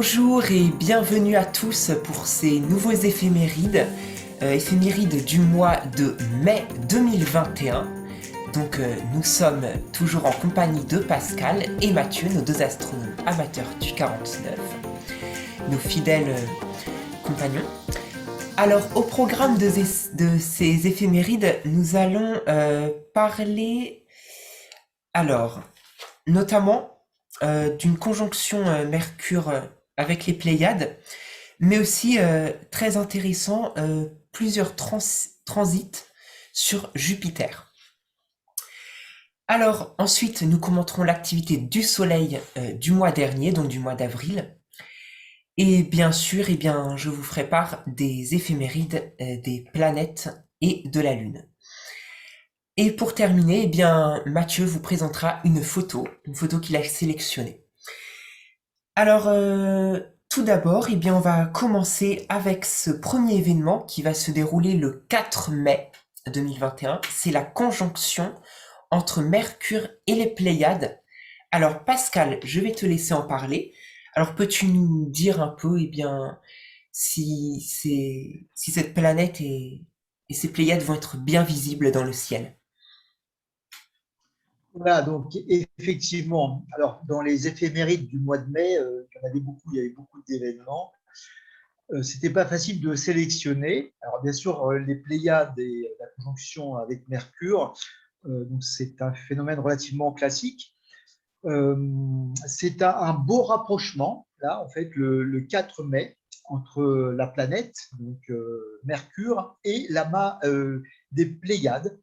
Bonjour et bienvenue à tous pour ces nouveaux éphémérides, éphémérides du mois de mai 2021. Donc nous sommes toujours en compagnie de Pascal et Mathieu, nos deux astronomes amateurs du 49, nos fidèles compagnons. Alors au programme de ces éphémérides, nous allons parler alors notamment d'une conjonction Mercure avec les Pléiades, mais aussi très intéressant, plusieurs transits sur Jupiter. Alors ensuite, nous commenterons l'activité du Soleil du mois dernier, donc du mois d'avril. Et bien sûr, eh bien, je vous ferai part des éphémérides des planètes et de la Lune. Et pour terminer, eh bien, Mathieu vous présentera une photo qu'il a sélectionnée. Alors, tout d'abord, eh bien, on va commencer avec ce premier événement qui va se dérouler le 4 mai 2021. C'est la conjonction entre Mercure et les Pléiades. Alors, Pascal, je vais te laisser en parler. Alors, peux-tu nous dire un peu, eh bien, si cette planète et ces Pléiades vont être bien visibles dans le ciel? Voilà, donc effectivement, alors dans les éphémérides du mois de mai, il y en avait beaucoup, il y avait beaucoup d'événements. C'était pas facile de sélectionner. Alors bien sûr, les Pléiades et la conjonction avec Mercure, donc c'est un phénomène relativement classique. C'est un beau rapprochement, là, en fait, le 4 mai, entre la planète, donc Mercure, et l'amas des Pléiades.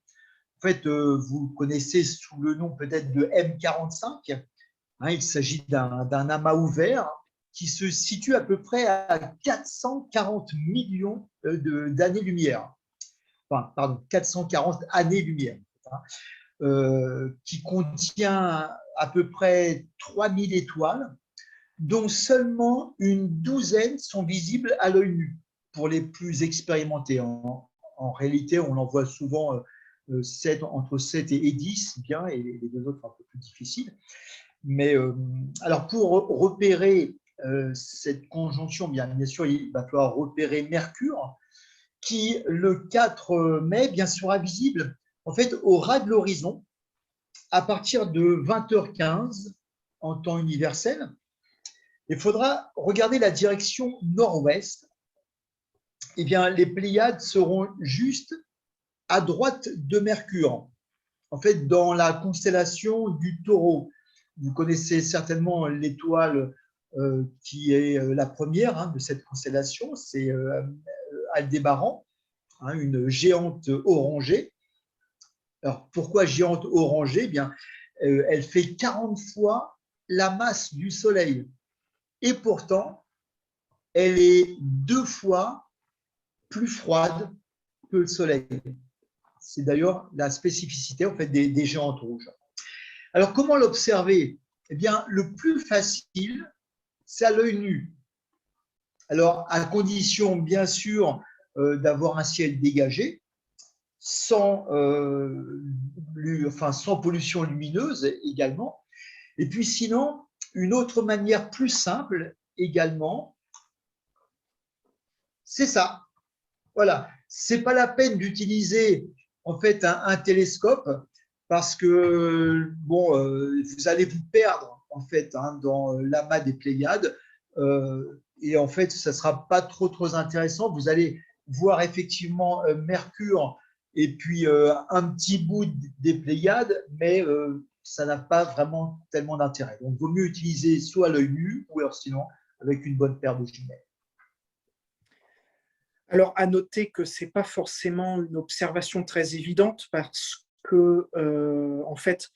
En fait, vous le connaissez sous le nom peut-être de M45. Il s'agit d'un amas ouvert qui se situe à peu près à 440 millions d'années-lumière. Enfin, pardon, 440 années-lumière. Qui contient à peu près 3000 étoiles, dont seulement une douzaine sont visibles à l'œil nu pour les plus expérimentés. En réalité, on en voit souvent 7, entre 7 et 10, bien, et les deux autres un peu plus difficiles. Mais alors, pour repérer cette conjonction, bien sûr, il va falloir repérer Mercure, qui, le 4 mai, bien sera visible en fait au ras de l'horizon à partir de 20h15 en temps universel. Il faudra regarder la direction nord-ouest. Eh bien, les Pléiades seront juste à droite de Mercure, en fait, dans la constellation du Taureau. Vous connaissez certainement l'étoile qui est la première de cette constellation, c'est Aldébaran, une géante orangée. Alors, pourquoi géante orangée? Eh bien, elle fait 40 fois la masse du Soleil. Et pourtant, elle est 2 fois plus froide que le Soleil. C'est d'ailleurs la spécificité en fait, des géantes rouges. Alors, comment l'observer? Eh bien, le plus facile, c'est à l'œil nu. Alors, à condition, bien sûr, d'avoir un ciel dégagé, sans pollution lumineuse également. Et puis sinon, une autre manière plus simple également, c'est ça. Voilà, c'est pas la peine d'utiliser en fait un télescope parce que bon, vous allez vous perdre en fait dans l'amas des Pléiades et en fait, ça sera pas trop intéressant. Vous allez voir effectivement Mercure et puis un petit bout des Pléiades, mais ça n'a pas vraiment tellement d'intérêt. Donc, il vaut mieux utiliser soit l'œil nu ou alors sinon avec une bonne paire de jumelles. Alors, à noter que ce n'est pas forcément une observation très évidente parce que, en fait,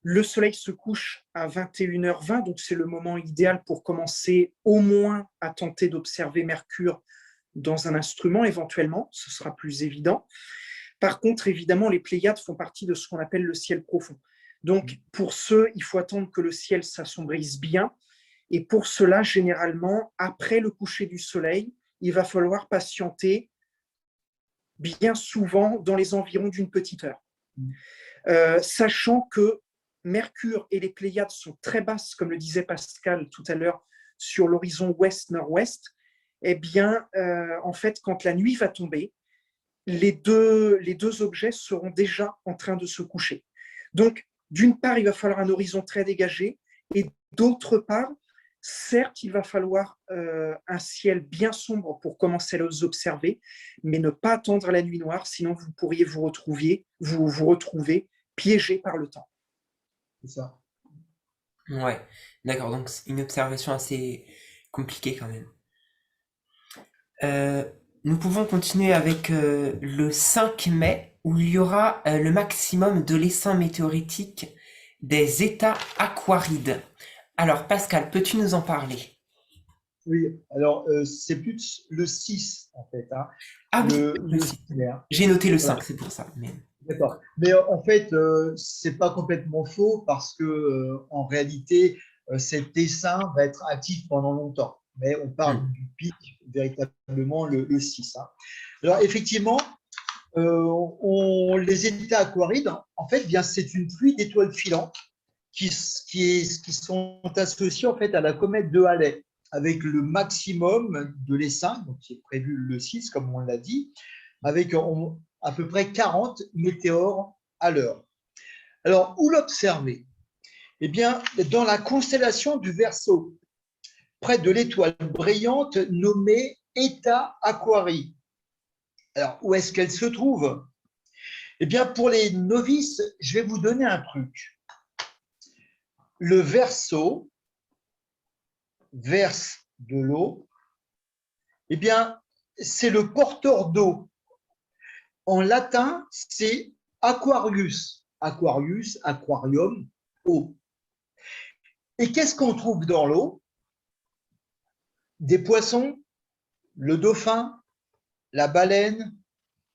le soleil se couche à 21h20, donc c'est le moment idéal pour commencer au moins à tenter d'observer Mercure dans un instrument, éventuellement, ce sera plus évident. Par contre, évidemment, les Pléiades font partie de ce qu'on appelle le ciel profond. Donc, pour ceux, il faut attendre que le ciel s'assombrisse bien. Et pour cela, généralement, après le coucher du soleil, il va falloir patienter bien souvent dans les environs d'une petite heure. Sachant que Mercure et les Pléiades sont très basses, comme le disait Pascal tout à l'heure, sur l'horizon ouest-nord-ouest, eh bien, en fait, quand la nuit va tomber, les deux objets seront déjà en train de se coucher. Donc, d'une part, il va falloir un horizon très dégagé, et d'autre part, certes, il va falloir un ciel bien sombre pour commencer à les observer, mais ne pas attendre la nuit noire, sinon vous pourriez vous retrouver piégé par le temps. C'est ça. Ouais, d'accord, donc c'est une observation assez compliquée quand même. Euh, Nous pouvons continuer avec le 5 mai, où il y aura le maximum de l'essaim météoritique des états aquarides. Alors Pascal, peux-tu nous en parler? Oui, alors c'est plus le 6 en fait, hein, Ah oui, le le 6. solaire. J'ai noté le Voilà, 5, c'est pour ça. Mais... d'accord. Mais en fait, c'est pas complètement faux parce que en réalité, cet essaim va être actif pendant longtemps. Mais on parle Hmm. du pic véritablement le 6, hein. Alors effectivement, les états aquarides, en fait, bien c'est une pluie d'étoiles filantes qui sont associées en fait à la comète de Halley, avec le maximum de l'essaim, donc qui est prévu le 6, comme on l'a dit, avec à peu près 40 météores à l'heure. Alors, où l'observer? Eh bien, dans la constellation du Verseau, près de l'étoile brillante nommée Eta Aquarii. Alors, où est-ce qu'elle se trouve? Eh bien, pour les novices, je vais vous donner un truc. Le Verseau verse de l'eau, eh bien, c'est le porteur d'eau. En latin, c'est Aquarius. Aquarius, aquarium, eau. Et qu'est-ce qu'on trouve dans l'eau? Des poissons, le dauphin, la baleine,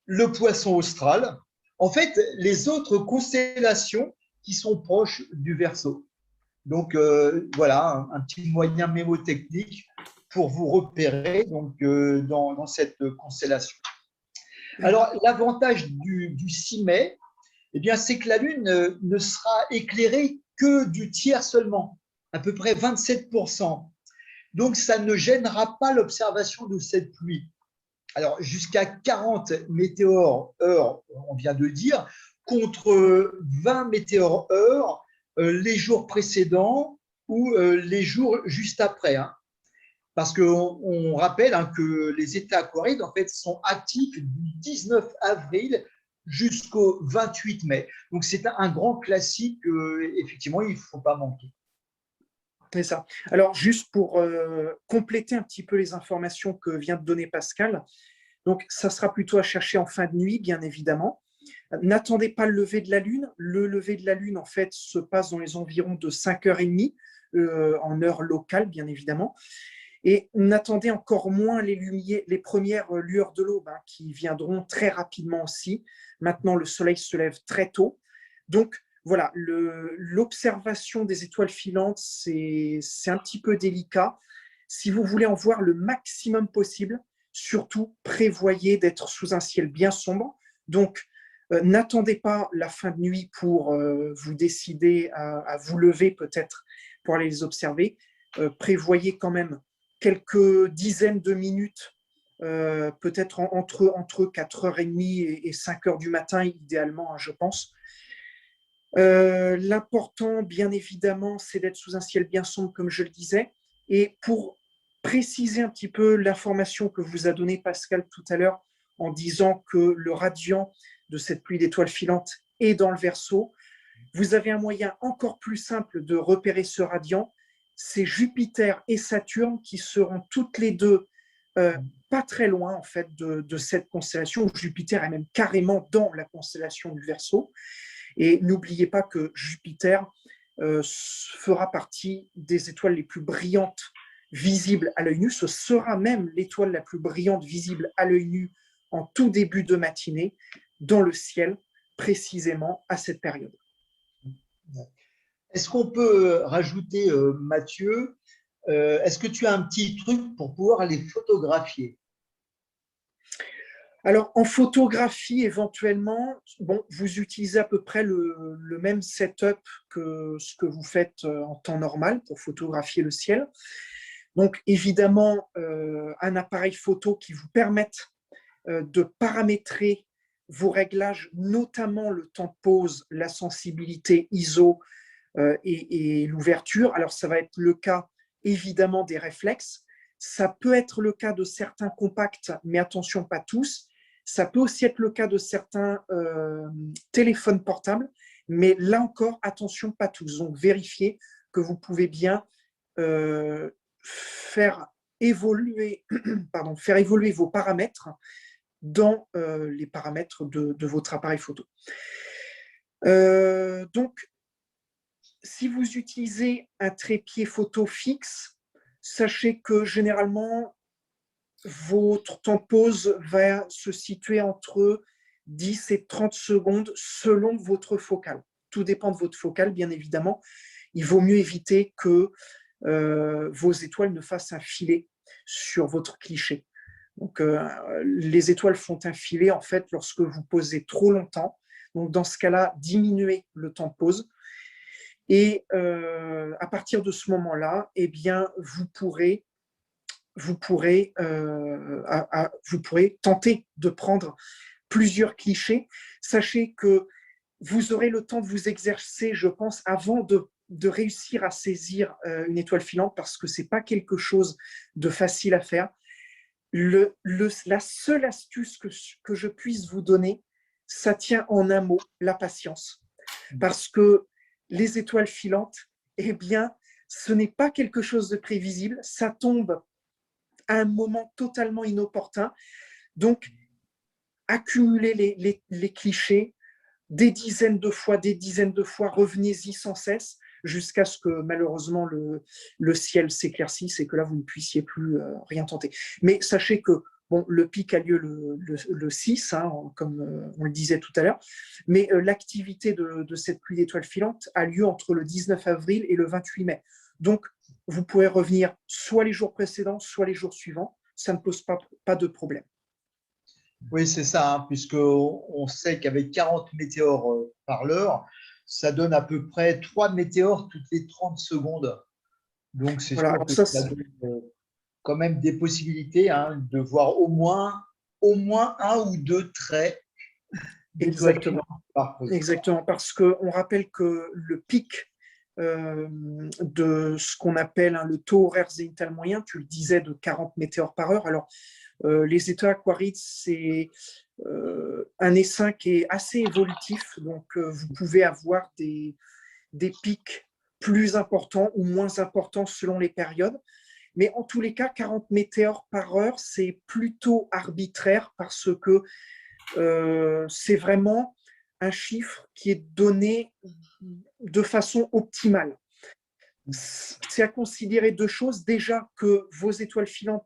le poisson austral. En fait, les autres constellations qui sont proches du Verseau. Donc, voilà, un petit moyen mémotechnique pour vous repérer donc, dans cette constellation. Alors, l'avantage du 6 mai, eh bien, c'est que la Lune ne sera éclairée que du tiers seulement, à peu près 27%. Donc, ça ne gênera pas l'observation de cette pluie. Alors, jusqu'à 40 météores heure, on vient de dire, contre 20 météores heure les jours précédents ou les jours juste après, hein. Parce qu'on rappelle, hein, que les états aquarides en fait, sont actifs du 19 avril jusqu'au 28 mai. Donc, c'est un grand classique, effectivement, il ne faut pas manquer. C'est ça. Alors, juste pour compléter un petit peu les informations que vient de donner Pascal, donc ça sera plutôt à chercher en fin de nuit, bien évidemment. N'attendez pas le lever de la Lune. Le lever de la Lune, en fait, se passe dans les environs de 5h30, en heure locale, bien évidemment. Et n'attendez encore moins les premières lueurs de l'aube, hein, qui viendront très rapidement aussi. Maintenant, le soleil se lève très tôt. Donc, voilà, l'observation des étoiles filantes, c'est un petit peu délicat. Si vous voulez en voir le maximum possible, surtout prévoyez d'être sous un ciel bien sombre. Donc, n'attendez pas la fin de nuit pour vous décider à vous lever peut-être pour aller les observer. Prévoyez quand même quelques dizaines de minutes, peut-être entre 4h30 et 5h du matin, idéalement, hein, je pense. L'important, bien évidemment, c'est d'être sous un ciel bien sombre, comme je le disais. Et pour préciser un petit peu l'information que vous a donnée Pascal tout à l'heure, en disant que le radiant de cette pluie d'étoiles filantes est dans le Verseau, vous avez un moyen encore plus simple de repérer ce radiant. C'est Jupiter et Saturne qui seront toutes les deux pas très loin en fait de cette constellation. Jupiter est même carrément dans la constellation du Verseau. Et n'oubliez pas que Jupiter fera partie des étoiles les plus brillantes visibles à l'œil nu. Ce sera même l'étoile la plus brillante visible à l'œil nu en tout début de matinée dans le ciel, précisément à cette période. Est-ce qu'on peut rajouter, Mathieu, est-ce que tu as un petit truc pour pouvoir les photographier? Alors, en photographie, éventuellement, bon, vous utilisez à peu près le même setup que ce que vous faites en temps normal pour photographier le ciel. Donc, évidemment, un appareil photo qui vous permette de paramétrer vos réglages, notamment le temps de pause, la sensibilité ISO et l'ouverture. Alors, ça va être le cas, évidemment, des réflexes. Ça peut être le cas de certains compacts, mais attention, pas tous. Ça peut aussi être le cas de certains téléphones portables, mais là encore, attention, pas tous. Donc, vérifiez que vous pouvez bien faire évoluer vos paramètres dans les paramètres de votre appareil photo. Donc, si vous utilisez un trépied photo fixe, sachez que généralement, votre temps de pause va se situer entre 10 et 30 secondes selon votre focale. Tout dépend de votre focale, bien évidemment. Il vaut mieux éviter que vos étoiles ne fassent un filet sur votre cliché. Donc, les étoiles font un filet, en fait, lorsque vous posez trop longtemps. Donc, dans ce cas-là, diminuez le temps de pause. Et à partir de ce moment-là, eh bien, vous pourrez tenter de prendre plusieurs clichés. Sachez que vous aurez le temps de vous exercer, je pense, avant de réussir à saisir une étoile filante, parce que ce n'est pas quelque chose de facile à faire. La seule astuce que je puisse vous donner, ça tient en un mot, la patience. Parce que les étoiles filantes, eh bien, ce n'est pas quelque chose de prévisible, ça tombe à un moment totalement inopportun. Donc, accumulez les clichés des dizaines de fois, revenez-y sans cesse, jusqu'à ce que malheureusement le ciel s'éclaircisse et que là, vous ne puissiez plus rien tenter. Mais sachez que bon, le pic a lieu le 6, hein, comme on le disait tout à l'heure, mais l'activité de cette pluie d'étoiles filantes a lieu entre le 19 avril et le 28 mai. Donc, vous pouvez revenir soit les jours précédents, soit les jours suivants. Ça ne pose pas de problème. Oui, c'est ça, hein, puisqu'on sait qu'avec 40 météores par l'heure, ça donne à peu près 3 météores toutes les 30 secondes. Donc, c'est Voilà, sûr alors que ça, ça donne quand même des possibilités, hein, de voir au moins un ou deux traits d'étoiles exactement. par pause. Exactement, parce qu'on rappelle que le pic de ce qu'on appelle le taux horaire zénital moyen, tu le disais, de 40 météores par heure. Alors, les étoiles aquarides, c'est un essaim qui est assez évolutif, donc vous pouvez avoir des pics plus importants ou moins importants selon les périodes. Mais en tous les cas, 40 météores par heure, c'est plutôt arbitraire parce que c'est vraiment un chiffre qui est donné de façon optimale. C'est à considérer deux choses. Déjà que vos étoiles filantes,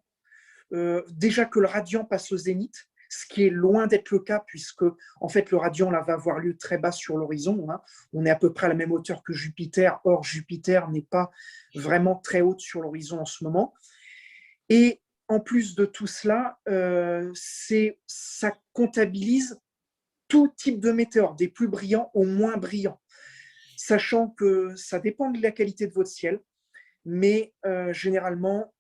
déjà que le radian passe au zénith, ce qui est loin d'être le cas puisque en fait le radian là, va avoir lieu très bas sur l'horizon. Hein. On est à peu près à la même hauteur que Jupiter. Or, Jupiter n'est pas vraiment très haute sur l'horizon en ce moment. Et en plus de tout cela, ça comptabilise tout type de météores, des plus brillants aux moins brillants, sachant que ça dépend de la qualité de votre ciel, mais généralement,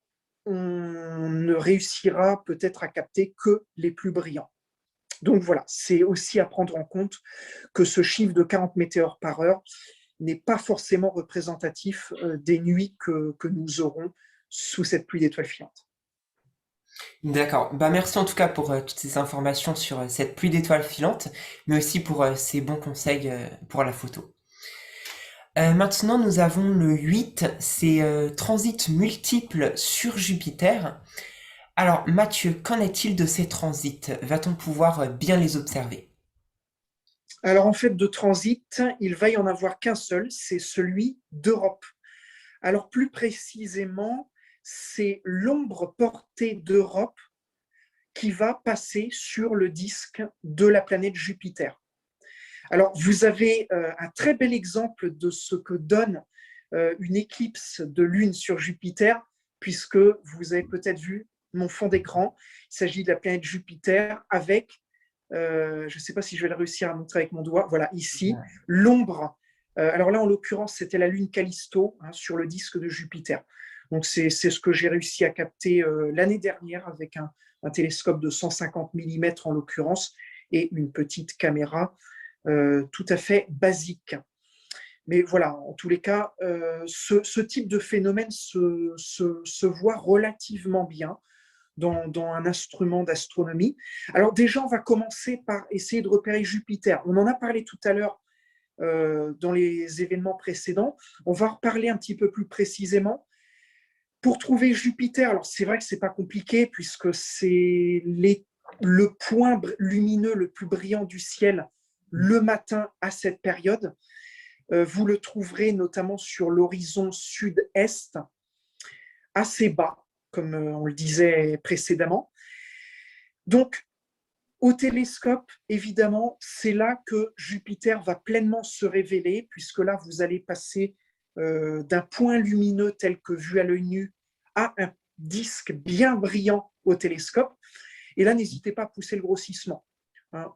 on ne réussira peut-être à capter que les plus brillants. Donc voilà, c'est aussi à prendre en compte que ce chiffre de 40 météores par heure n'est pas forcément représentatif des nuits que nous aurons sous cette pluie d'étoiles filantes. D'accord. Bah merci en tout cas pour toutes ces informations sur cette pluie d'étoiles filantes, mais aussi pour ces bons conseils pour la photo. Maintenant, nous avons le 8, c'est transit multiple sur Jupiter. Alors, Mathieu, qu'en est-il de ces transits? Va-t-on pouvoir bien les observer? Alors en fait, de transit, il va y en avoir qu'un seul, c'est celui d'Europe. Alors plus précisément, c'est l'ombre portée d'Europe qui va passer sur le disque de la planète Jupiter. Alors, vous avez un très bel exemple de ce que donne une éclipse de lune sur Jupiter, puisque vous avez peut-être vu mon fond d'écran. Il s'agit de la planète Jupiter avec, je ne sais pas si je vais le réussir à montrer avec mon doigt, voilà, ici, l'ombre. Alors là, en l'occurrence, c'était la lune Callisto hein, sur le disque de Jupiter. Donc, c'est ce que j'ai réussi à capter l'année dernière avec un télescope de 150 mm en l'occurrence et une petite caméra tout à fait basique. Mais voilà, en tous les cas, ce type de phénomène se voit relativement bien dans un instrument d'astronomie. Alors déjà, on va commencer par essayer de repérer Jupiter. On en a parlé tout à l'heure dans les événements précédents. On va en reparler un petit peu plus précisément. Pour trouver Jupiter, alors c'est vrai que ce n'est pas compliqué puisque c'est le point lumineux le plus brillant du ciel le matin à cette période. Vous le trouverez notamment sur l'horizon sud-est, assez bas, comme on le disait précédemment. Donc, au télescope, évidemment, c'est là que Jupiter va pleinement se révéler, puisque là, vous allez passer d'un point lumineux tel que vu à l'œil nu à un disque bien brillant au télescope. Et là, n'hésitez pas à pousser le grossissement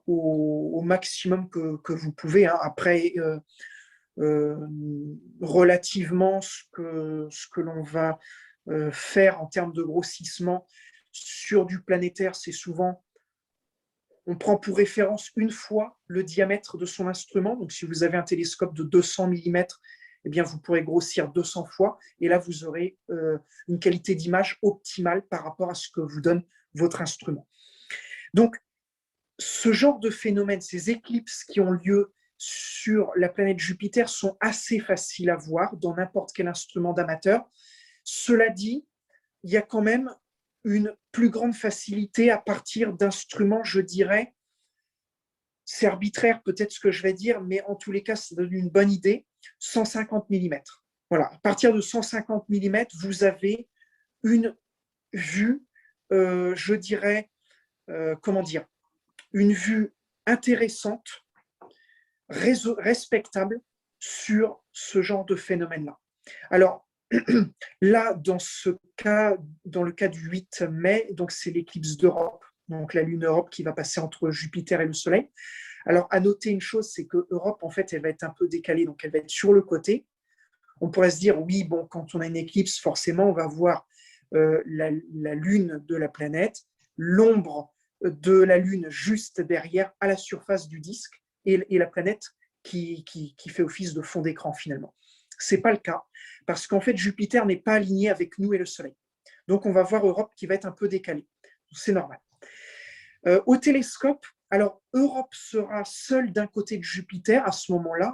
au maximum que vous pouvez. Après, relativement ce que l'on va faire en termes de grossissement sur du planétaire, c'est souvent, on prend pour référence une fois le diamètre de son instrument. Donc, si vous avez un télescope de 200 mm, eh bien, vous pourrez grossir 200 fois et là, vous aurez une qualité d'image optimale par rapport à ce que vous donne votre instrument. Donc, ce genre de phénomène, ces éclipses qui ont lieu sur la planète Jupiter sont assez faciles à voir dans n'importe quel instrument d'amateur. Cela dit, il y a quand même une plus grande facilité à partir d'instruments, je dirais, c'est arbitraire peut-être ce que je vais dire, mais en tous les cas, ça donne une bonne idée, 150 mm. Voilà, à partir de 150 mm, vous avez une vue, je dirais, comment dire, une vue intéressante, respectable sur ce genre de phénomène-là. Alors, là, dans ce cas, dans le cas du 8 mai, donc c'est l'éclipse d'Europe, donc la lune Europe qui va passer entre Jupiter et le Soleil. Alors, à noter une chose, c'est que Europe, en fait, elle va être un peu décalée, donc elle va être sur le côté. On pourrait se dire, oui, bon, quand on a une éclipse, forcément, on va voir la lune de la planète, l'ombre de la lune juste derrière, à la surface du disque, et la planète qui fait office de fond d'écran, finalement. Ce n'est pas le cas, parce qu'en fait, Jupiter n'est pas aligné avec nous et le Soleil. Donc, on va voir Europe qui va être un peu décalée. C'est normal. Au télescope, alors Europe sera seule d'un côté de Jupiter à ce moment-là,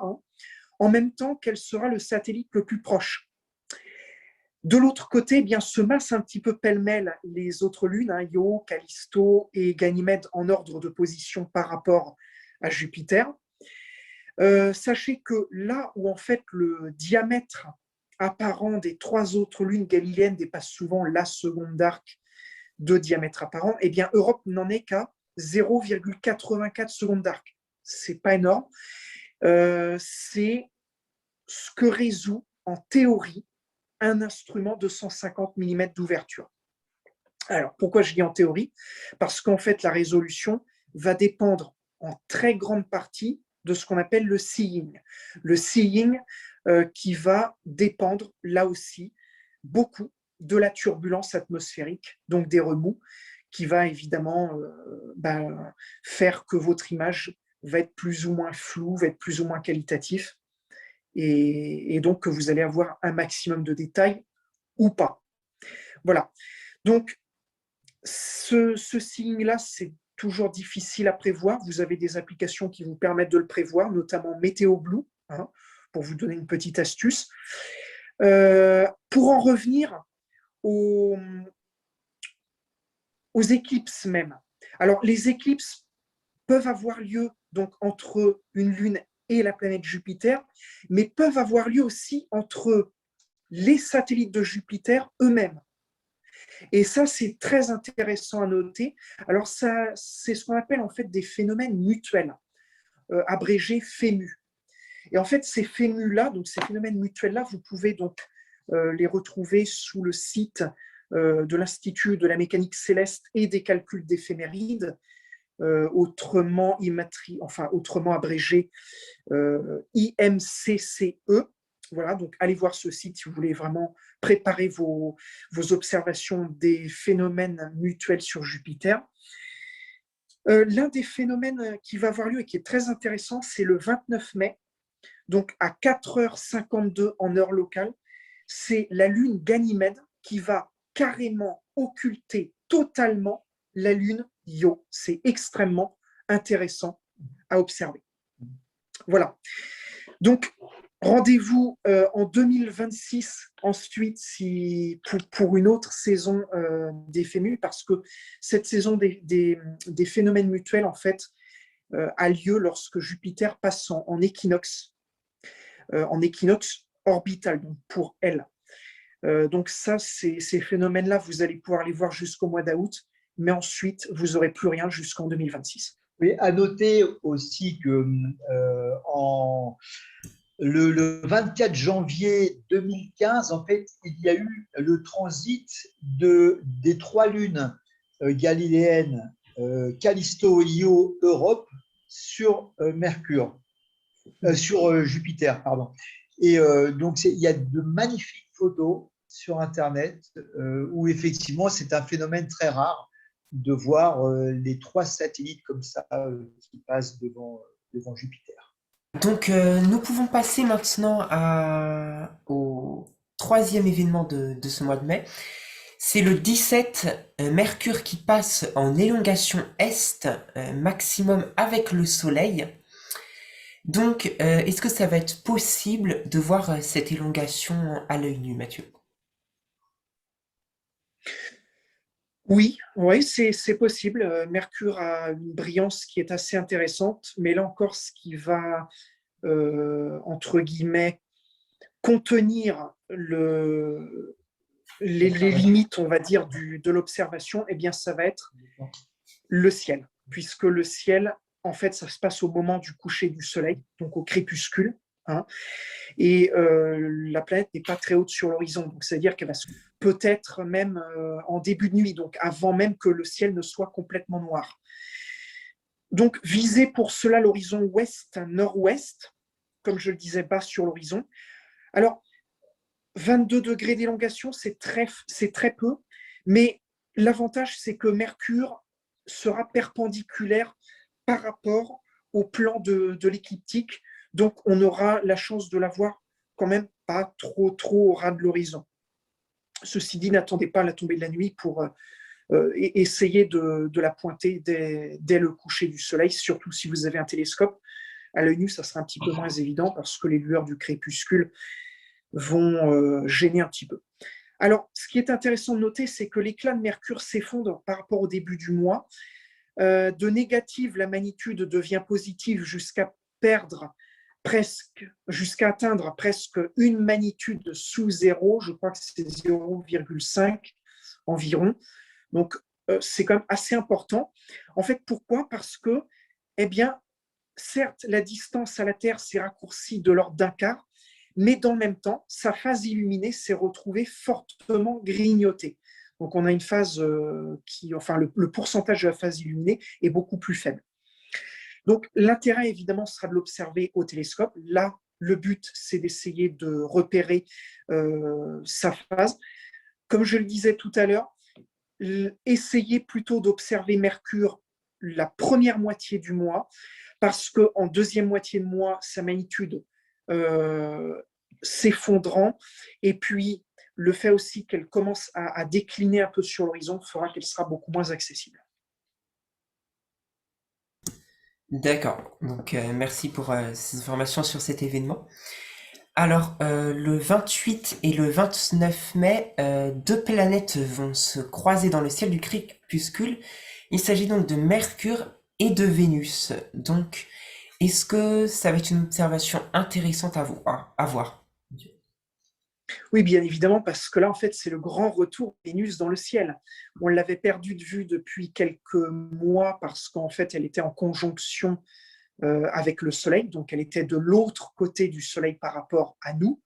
en même temps qu'elle sera le satellite le plus proche. De l'autre côté, bien, se massent un petit peu pêle-mêle les autres lunes, Io, Callisto et Ganymède en ordre de position par rapport à Jupiter. Sachez que là où en fait le diamètre apparent des trois autres lunes galiléennes dépasse souvent la seconde d'arc de diamètre apparent, eh bien Europe n'en est qu'à 0,84 secondes d'arc. C'est pas énorme. C'est ce que résout en théorie un instrument de 150 mm d'ouverture. Alors, pourquoi je dis en théorie? Parce qu'en fait, la résolution va dépendre en très grande partie de ce qu'on appelle le seeing. Le seeing qui va dépendre, là aussi, beaucoup de la turbulence atmosphérique, donc des remous, qui va évidemment faire que votre image va être plus ou moins floue, va être plus ou moins qualitatif, et donc que vous allez avoir un maximum de détails ou pas. Voilà. Donc, ce signe-là, c'est toujours difficile à prévoir. Vous avez des applications qui vous permettent de le prévoir, notamment Météo Blue, pour vous donner une petite astuce. Pour en revenir aux éclipses même. Alors, les éclipses peuvent avoir lieu donc entre une lune et la planète Jupiter, mais peuvent avoir lieu aussi entre les satellites de Jupiter eux-mêmes. Et ça, c'est très intéressant à noter. Alors, ça, c'est ce qu'on appelle en fait des phénomènes mutuels, abrégés FEMU. Et en fait, ces FEMU-là, donc ces phénomènes mutuels-là, vous pouvez donc les retrouver sous le site de l'Institut de la mécanique céleste et des calculs d'éphémérides, autrement abrégé IMCCE. Voilà, donc allez voir ce site si vous voulez vraiment préparer vos observations des phénomènes mutuels sur Jupiter. L'un des phénomènes qui va avoir lieu et qui est très intéressant, c'est le 29 mai, donc à 4h52 en heure locale. C'est la lune Ganymède qui va carrément occulter totalement la lune Io. C'est extrêmement intéressant à observer. Voilà. Donc, rendez-vous en 2026 ensuite pour une autre saison des FEMU, parce que cette saison des phénomènes mutuels, en fait, a lieu lorsque Jupiter passe en équinoxe orbital, donc pour elle. Donc ça, ces phénomènes-là, vous allez pouvoir les voir jusqu'au mois d'août, mais ensuite, vous n'aurez plus rien jusqu'en 2026. Oui, à noter aussi que le 24 janvier 2015, en fait, il y a eu le transit des trois lunes galiléennes, Callisto, Io, Europe, sur Mercure, sur Jupiter, pardon. Et donc, il y a de magnifiques photos sur Internet où effectivement, c'est un phénomène très rare de voir les trois satellites comme ça qui passent devant Jupiter. Donc, nous pouvons passer maintenant au troisième événement de ce mois de mai. C'est le 17, Mercure qui passe en élongation est, maximum avec le Soleil. Donc, est-ce que ça va être possible de voir cette élongation à l'œil nu, Mathieu? Oui, c'est possible. Mercure a une brillance qui est assez intéressante, mais là encore, ce qui va, entre guillemets, contenir les limites, on va dire, de l'observation, eh bien, ça va être le ciel, puisque le ciel, en fait, ça se passe au moment du coucher du soleil, donc au crépuscule, hein, et la planète n'est pas très haute sur l'horizon, donc c'est-à-dire qu'elle va peut-être même en début de nuit, donc avant même que le ciel ne soit complètement noir. Donc, visez pour cela l'horizon ouest-nord-ouest, comme je le disais, bas sur l'horizon. Alors, 22 degrés d'élongation, c'est très peu, mais l'avantage, c'est que Mercure sera perpendiculaire par rapport au plan de l'écliptique, donc on aura la chance de la voir quand même pas trop au ras de l'horizon. Ceci dit, n'attendez pas la tombée de la nuit pour essayer de la pointer dès le coucher du soleil, surtout si vous avez un télescope. À l'œil nu, ça sera un petit peu moins évident parce que les lueurs du crépuscule vont gêner un petit peu. Alors, ce qui est intéressant de noter, c'est que l'éclat de Mercure s'effondre par rapport au début du mois. De négative, la magnitude devient positive jusqu'à atteindre presque une magnitude sous zéro. Je crois que c'est 0,5 environ. Donc, c'est quand même assez important. En fait, pourquoi? Parce que, eh bien, certes, la distance à la Terre s'est raccourcie de l'ordre d'un quart, mais dans le même temps, sa phase illuminée s'est retrouvée fortement grignotée. Donc, on a une phase le pourcentage de la phase illuminée est beaucoup plus faible. Donc, l'intérêt, évidemment, sera de l'observer au télescope. Là, le but, c'est d'essayer de repérer sa phase. Comme je le disais tout à l'heure, essayez plutôt d'observer Mercure la première moitié du mois, parce qu'en deuxième moitié de mois, sa magnitude s'effondrant, et puis le fait aussi qu'elle commence à décliner un peu sur l'horizon fera qu'elle sera beaucoup moins accessible. D'accord, donc merci pour ces informations sur cet événement. Alors, le 28 et le 29 mai, deux planètes vont se croiser dans le ciel du crépuscule. Il s'agit donc de Mercure et de Vénus. Donc, est-ce que ça va être une observation intéressante à voir? Oui, bien évidemment, parce que là, en fait, c'est le grand retour de Vénus dans le ciel. On l'avait perdue de vue depuis quelques mois parce qu'en fait, elle était en conjonction avec le Soleil, donc elle était de l'autre côté du Soleil par rapport à nous.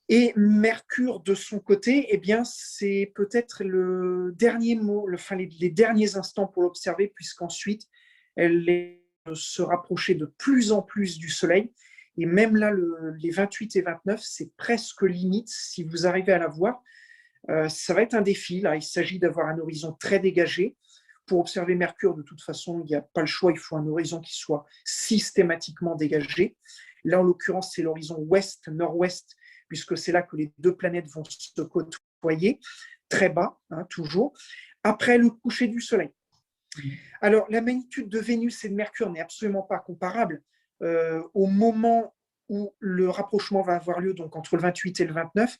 Et Mercure, de son côté, eh bien, c'est peut-être le dernier mot, les derniers instants pour l'observer, puisqu'ensuite, elle se rapprochait de plus en plus du Soleil. Et même là, les 28 et 29, c'est presque limite. Si vous arrivez à la voir, ça va être un défi. Là, il s'agit d'avoir un horizon très dégagé. Pour observer Mercure, de toute façon, il n'y a pas le choix. Il faut un horizon qui soit systématiquement dégagé. Là, en l'occurrence, c'est l'horizon ouest-nord-ouest, puisque c'est là que les deux planètes vont se côtoyer, très bas, hein, toujours, après le coucher du Soleil. Alors, la magnitude de Vénus et de Mercure n'est absolument pas comparable. Au moment où le rapprochement va avoir lieu, donc entre le 28 et le 29,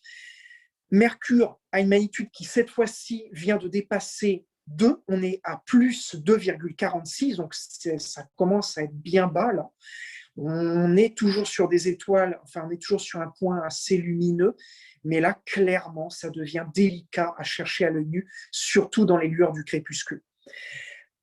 Mercure a une magnitude qui, cette fois-ci, vient de dépasser 2. On est à plus 2,46, donc ça commence à être bien bas, là. On est toujours sur des étoiles, enfin, on est toujours sur un point assez lumineux, mais là, clairement, ça devient délicat à chercher à l'œil nu, surtout dans les lueurs du crépuscule.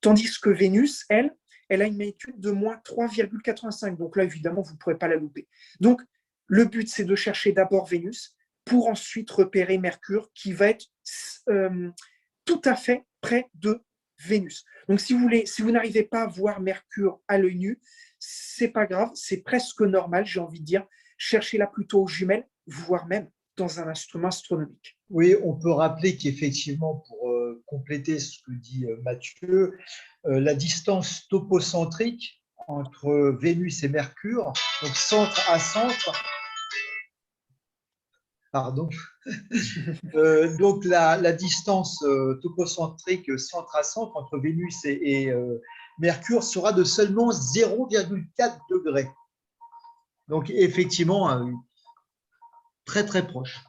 Tandis que Vénus, elle a une magnitude de moins 3,85. Donc là, évidemment, vous ne pourrez pas la louper. Donc, le but, c'est de chercher d'abord Vénus pour ensuite repérer Mercure qui va être tout à fait près de Vénus. Donc, si vous n'arrivez pas à voir Mercure à l'œil nu, c'est pas grave, c'est presque normal, j'ai envie de dire. Cherchez-la plutôt aux jumelles, voire même dans un instrument astronomique. Oui, on peut rappeler qu'effectivement, pour compléter ce que dit Mathieu, la distance topocentrique entre Vénus et Mercure, donc centre à centre, pardon, donc la distance topocentrique centre à centre entre Vénus et Mercure sera de seulement 0,4 degrés. Donc effectivement, très très proche.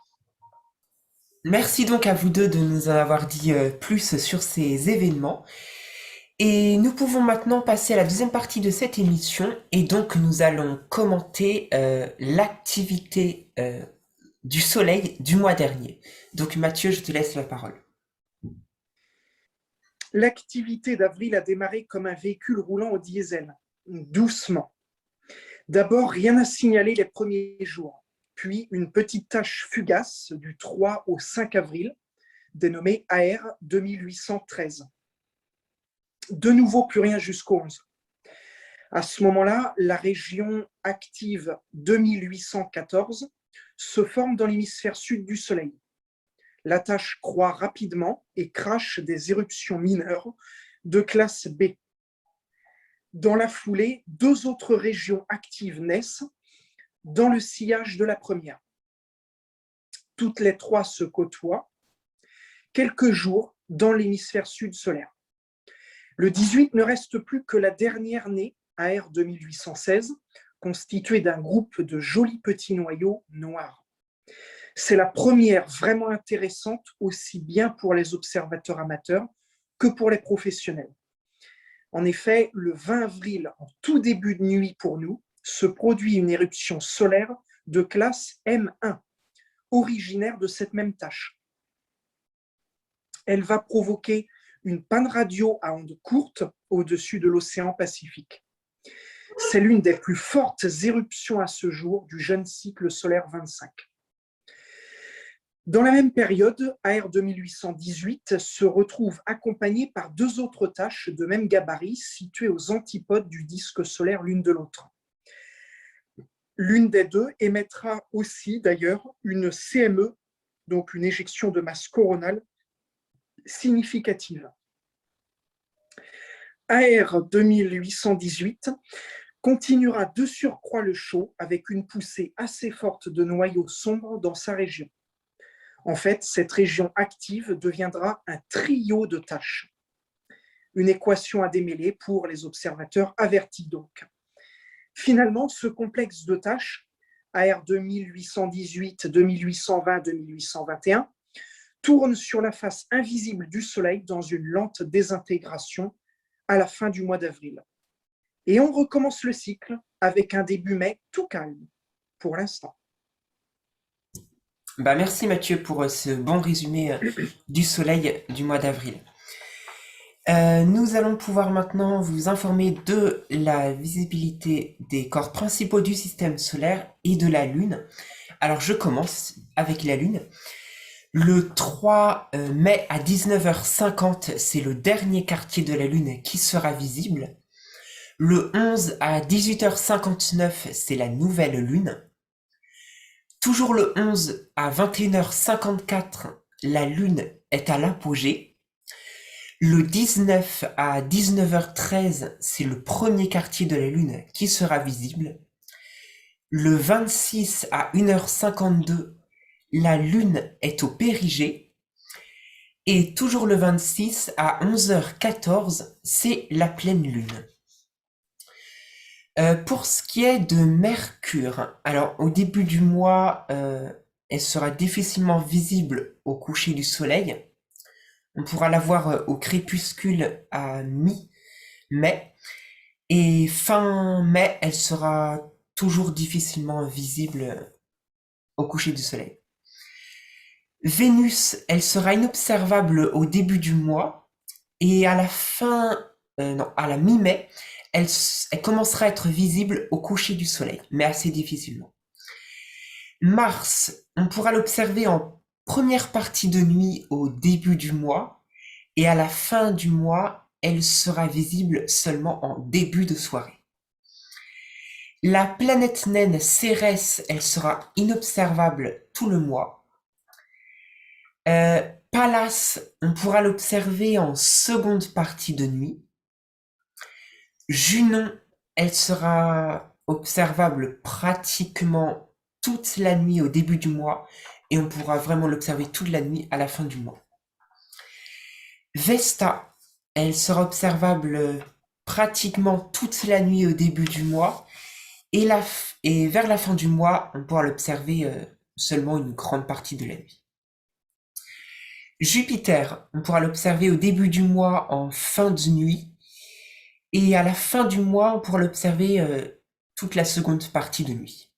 Merci donc à vous deux de nous en avoir dit plus sur ces événements. Et nous pouvons maintenant passer à la deuxième partie de cette émission. Et donc nous allons commenter l'activité du Soleil du mois dernier. Donc Mathieu, je te laisse la parole. L'activité d'avril a démarré comme un véhicule roulant au diesel, doucement. D'abord, rien à signaler les premiers jours, puis une petite tache fugace du 3 au 5 avril, dénommée AR 2813. De nouveau, plus rien jusqu'au 11. À ce moment-là, la région active 2814 se forme dans l'hémisphère sud du Soleil. La tache croît rapidement et crache des éruptions mineures de classe B. Dans la foulée, 2 autres régions actives naissent dans le sillage de la première. Toutes les 3 se côtoient quelques jours dans l'hémisphère sud solaire. Le 18 ne reste plus que la dernière née, AR 2816, constituée d'un groupe de jolis petits noyaux noirs. C'est la première vraiment intéressante, aussi bien pour les observateurs amateurs que pour les professionnels. En effet, le 20 avril, en tout début de nuit pour nous, se produit une éruption solaire de classe M1, originaire de cette même tache. Elle va provoquer une panne radio à ondes courtes au-dessus de l'océan Pacifique. C'est l'une des plus fortes éruptions à ce jour du jeune cycle solaire 25. Dans la même période, AR 2818 se retrouve accompagnée par 2 autres taches de même gabarit situées aux antipodes du disque solaire l'une de l'autre. L'une des 2 émettra aussi d'ailleurs une CME, donc une éjection de masse coronale significative. AR 2818 continuera de surcroît le show avec une poussée assez forte de noyaux sombres dans sa région. En fait, cette région active deviendra un trio de taches. Une équation à démêler pour les observateurs avertis donc. Finalement, ce complexe de taches, AR 2818, 2820, 2821, tourne sur la face invisible du Soleil dans une lente désintégration à la fin du mois d'avril. Et on recommence le cycle avec un début mai tout calme, pour l'instant. Merci Mathieu pour ce bon résumé du Soleil du mois d'avril. Nous allons pouvoir maintenant vous informer de la visibilité des corps principaux du système solaire et de la Lune. Alors je commence avec la Lune. Le 3 mai à 19h50, c'est le dernier quartier de la Lune qui sera visible. Le 11 à 18h59, c'est la nouvelle lune. Toujours le 11 à 21h54, la lune est à l'apogée. Le 19 à 19h13, c'est le premier quartier de la lune qui sera visible. Le 26 à 1h52, la lune est au périgée. Et toujours le 26 à 11h14, c'est la pleine lune. Pour ce qui est de Mercure, alors au début du mois, elle sera difficilement visible au coucher du soleil. On pourra la voir au crépuscule à mi-mai. Et fin mai, elle sera toujours difficilement visible au coucher du soleil. Vénus, elle sera inobservable au début du mois. Et à la non, à la mi-mai, elle commencera à être visible au coucher du soleil, mais assez difficilement. Mars, on pourra l'observer en première partie de nuit au début du mois, et à la fin du mois, elle sera visible seulement en début de soirée. La planète naine Cérès, elle sera inobservable tout le mois. Pallas, on pourra l'observer en seconde partie de nuit. Junon, elle sera observable pratiquement toute la nuit au début du mois et on pourra vraiment l'observer toute la nuit à la fin du mois. Vesta, elle sera observable pratiquement toute la nuit au début du mois et vers la fin du mois, on pourra l'observer seulement une grande partie de la nuit. Jupiter, on pourra l'observer au début du mois en fin de nuit et à la fin du mois, on pourra l'observer toute la seconde partie de nuit.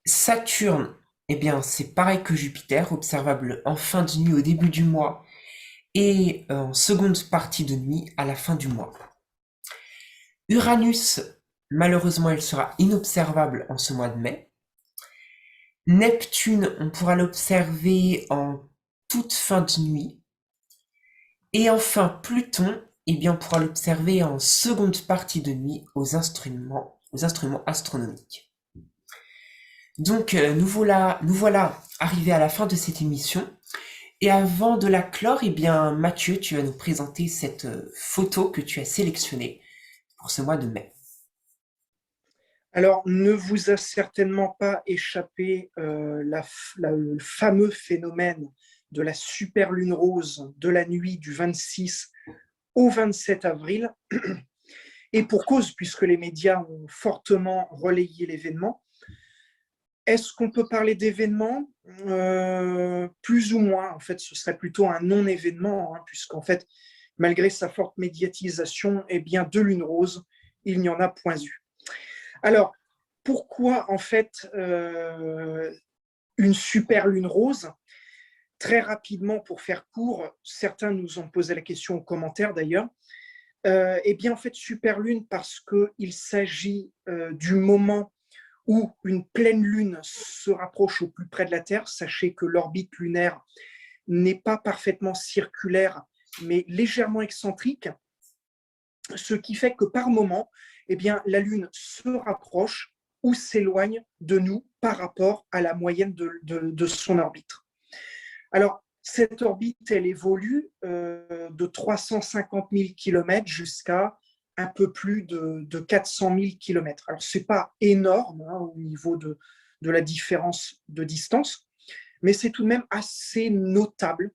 Saturne, eh bien, c'est pareil que Jupiter, observable en fin de nuit au début du mois et en seconde partie de nuit à la fin du mois. Uranus, malheureusement, elle sera inobservable en ce mois de mai. Neptune, on pourra l'observer en toute fin de nuit. Et enfin, Pluton, eh bien, on pourra l'observer en seconde partie de nuit aux instruments astronomiques. Donc, nous voilà arrivés à la fin de cette émission. Et avant de la clore, eh bien, Mathieu, tu vas nous présenter cette photo que tu as sélectionnée pour ce mois de mai. Alors, ne vous a certainement pas échappé le fameux phénomène de la super lune rose de la nuit du 26 au 27 avril. Et pour cause, puisque les médias ont fortement relayé l'événement. Est-ce qu'on peut parler d'événement ? Plus ou moins. En fait, ce serait plutôt un non-événement, hein, puisqu'en fait, malgré sa forte médiatisation, eh bien, de lune rose, il n'y en a point eu. Alors, pourquoi en fait une super lune rose ? Très rapidement, pour faire court, certains nous ont posé la question en commentaire d'ailleurs. Eh bien, en fait, super lune parce qu'il s'agit du moment où une pleine lune se rapproche au plus près de la Terre. Sachez que l'orbite lunaire n'est pas parfaitement circulaire, mais légèrement excentrique, ce qui fait que par moment, eh bien, la Lune se rapproche ou s'éloigne de nous par rapport à la moyenne de son orbite. Alors, cette orbite, elle évolue de 350 000 km jusqu'à un peu plus de 400 000 km. Alors, ce n'est pas énorme hein, au niveau de la différence de distance, mais c'est tout de même assez notable,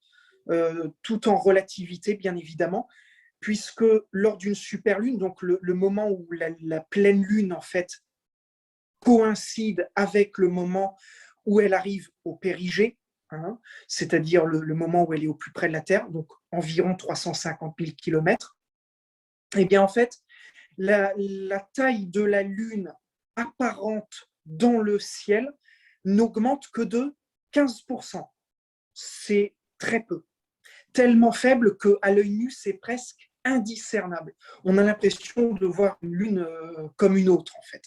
tout en relativité, bien évidemment, puisque lors d'une superlune, donc le moment où la pleine lune, en fait, coïncide avec le moment où elle arrive au périgée, hein, c'est-à-dire le moment où elle est au plus près de la Terre, donc environ 350 000 km, et bien en fait, la taille de la Lune apparente dans le ciel n'augmente que de 15%. C'est très peu. Tellement faible qu'à l'œil nu, c'est presque indiscernable. On a l'impression de voir une Lune comme une autre, en fait.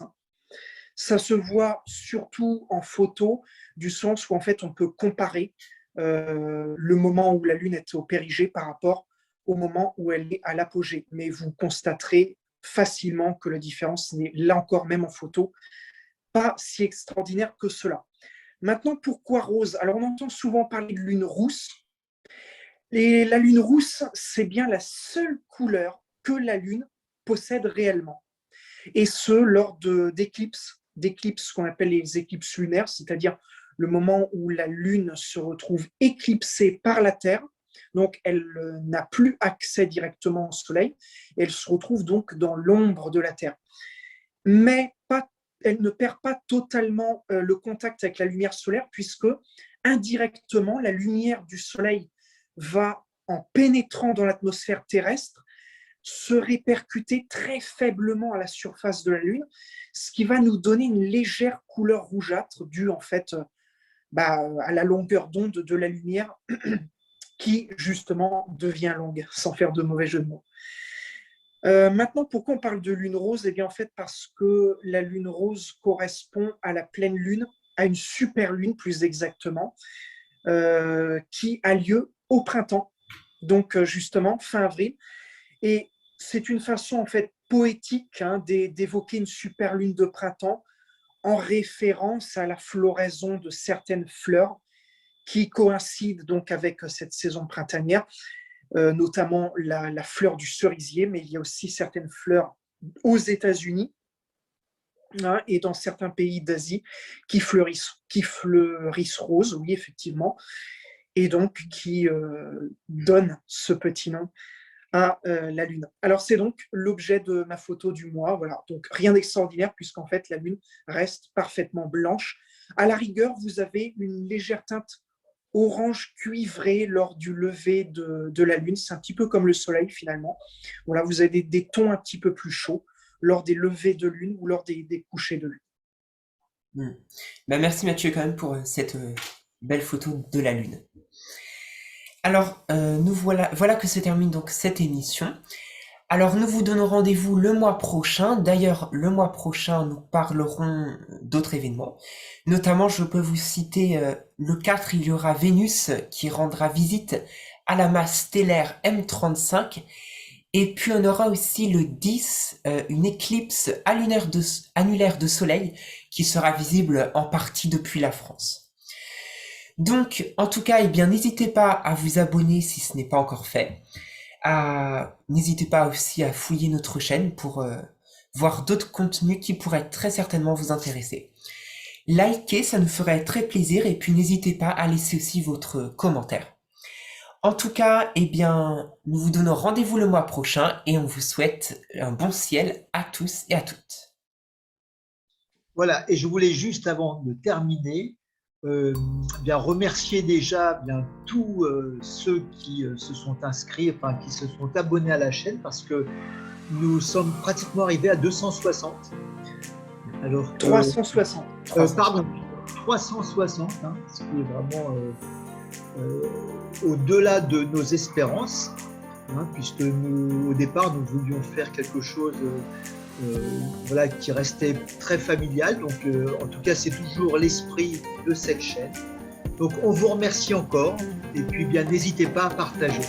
Ça se voit surtout en photo, du sens où en fait on peut comparer le moment où la Lune est au périgée par rapport au moment où elle est à l'apogée. Mais vous constaterez facilement que la différence n'est, là encore, même en photo, pas si extraordinaire que cela. Maintenant, pourquoi rose? Alors, on entend souvent parler de lune rousse. Et la lune rousse, c'est bien la seule couleur que la lune possède réellement. Et ce, lors d'éclipses qu'on appelle les éclipses lunaires, c'est-à-dire le moment où la lune se retrouve éclipsée par la Terre. Donc, elle n'a plus accès directement au Soleil. Et elle se retrouve donc dans l'ombre de la Terre. Mais elle ne perd pas totalement le contact avec la lumière solaire, puisque indirectement, la lumière du Soleil va, en pénétrant dans l'atmosphère terrestre, se répercuter très faiblement à la surface de la Lune, ce qui va nous donner une légère couleur rougeâtre due en fait à la longueur d'onde de la lumière qui justement devient longue, sans faire de mauvais jeu de mots. Maintenant, pourquoi on parle de lune rose? Eh bien, en fait, parce que la lune rose correspond à la pleine lune, à une super lune plus exactement, qui a lieu au printemps, donc justement fin avril. Et c'est une façon en fait poétique d'évoquer une super lune de printemps en référence à la floraison de certaines fleurs qui coïncident donc avec cette saison printanière, notamment la fleur du cerisier, mais il y a aussi certaines fleurs aux États-Unis et dans certains pays d'Asie qui fleurissent rose, oui, effectivement, et donc qui donnent ce petit nom à la Lune. Alors, c'est donc l'objet de ma photo du mois. Voilà, donc rien d'extraordinaire puisqu'en fait, la Lune reste parfaitement blanche. À la rigueur, vous avez une légère teinte orange cuivré lors du lever de la Lune. C'est un petit peu comme le Soleil finalement. Voilà, vous avez des tons un petit peu plus chauds lors des levées de Lune ou lors des couchers de Lune. Merci Mathieu quand même pour cette belle photo de la Lune. Alors, voilà que se termine donc cette émission. Alors, nous vous donnons rendez-vous le mois prochain. D'ailleurs, le mois prochain, nous parlerons d'autres événements. Notamment, je peux vous citer le 4, il y aura Vénus qui rendra visite à la masse stellaire M35. Et puis, on aura aussi le 10, une éclipse annulaire de Soleil qui sera visible en partie depuis la France. Donc, en tout cas, n'hésitez pas à vous abonner si ce n'est pas encore fait. N'hésitez pas aussi à fouiller notre chaîne pour voir d'autres contenus qui pourraient très certainement vous intéresser. Likez, ça nous ferait très plaisir, et puis n'hésitez pas à laisser aussi votre commentaire. En tout cas, nous vous donnons rendez-vous le mois prochain et on vous souhaite un bon ciel à tous et à toutes. Voilà, et je voulais juste avant de terminer, remercier déjà tous ceux qui se sont inscrits, qui se sont abonnés à la chaîne, parce que nous sommes pratiquement arrivés à 260. Alors, 360. Pardon, 360, ce qui est vraiment au-delà de nos espérances, puisque au départ, nous voulions faire quelque chose qui restait très familial. Donc, en tout cas, c'est toujours l'esprit de cette chaîne. Donc, on vous remercie encore, et puis n'hésitez pas à partager.